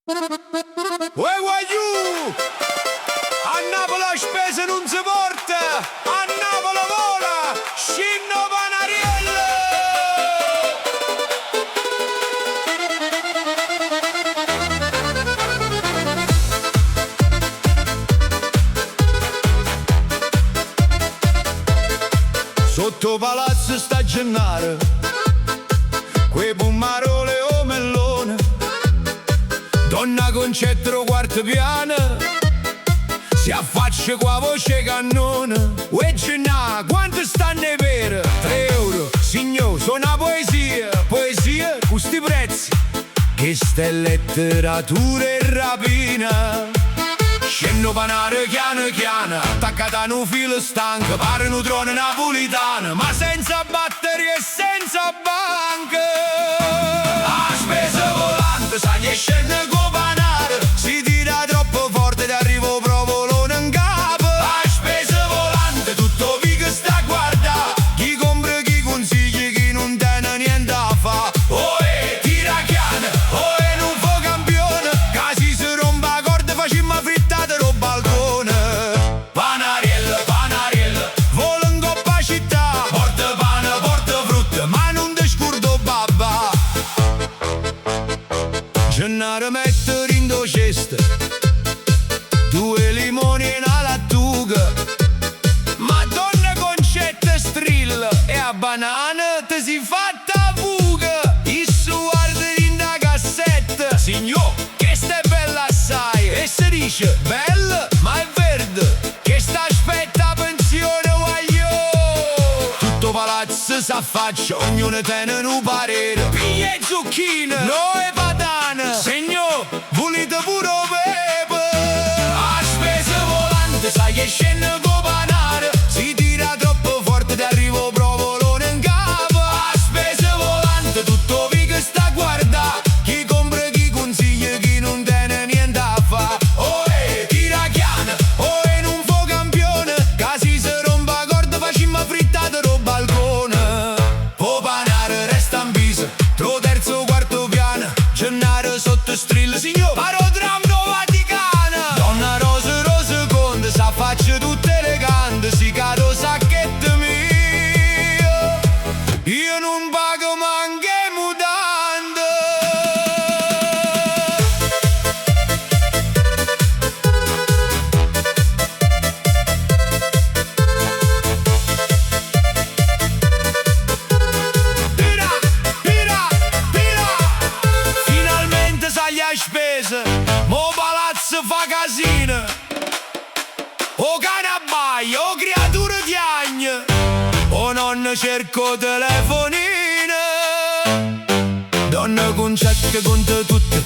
Uè guagliù! A Napoli la spesa non si porta! A Napoli vola! Scinno Panariello! Sotto palazzo sta a Gennaro, quei pomarole o mellone, donna con cettro quarto piano, si affaccia qua voce cannone. Uè Gennà, quanto stanno i per? 3 euro, signor, sono una poesia, poesia con sti prezzi, che sta è letteratura e rapina. Scendo panare chiano chiano, attaccata a un filo stanco, pare un trono napolitano, ma senza batterie e senza banca. A spesa volante, sai che scende con panare, si tira troppo forte ed arrivo provolone in capo. A spesa volante, tutto figo sta a guarda, chi compra, chi consigli, chi non tiene niente a fa. Tira chiano, non fa campione, casi si rompe la corda, facciamo frittata ro balcone. Panariello, Panariello, vola in coppa città, porta pane, porta frutta, ma non ti scurdo babba. Gennaro mette in do cesta 2 limoni e una lattuga, Madonna Concetta strilla e a banana ti si fatta fuga. Il suo arde in da cassetta, signor, che sta è bella assai, e si dice bella ma è verde, che sta aspetta pensione guagliò. Tutto palazzo s'affaccia, ognuno tiene un parere, piglia e zucchine, no e patane, signor, volete pure pepe. A spesa volante, sai che scende con panare, si tira troppo forte ed arrivo provolone in capo. A spesa volante, tutto figo sta a guarda, chi compra, chi consiglia, chi non tiene niente a fa. Tira chiana, non fa campione, casi si rompe la corda, facciamo frittata ro balcone. Po panare resta in viso, tro terzo quarto piano, Gennaro sotto strilla, signor, paro tram no Vaticana. Donna rosa, rosa conda, s'affaccia tutta elegante, si cado sacchetto mio, io non pago manche mutande. Tira, tira, tira, finalmente sai a spesa, mo palazzo fa casino, o cane abbaia, o creatura di agna, o nonno cerco telefonine. Donna Concetta conta tutte,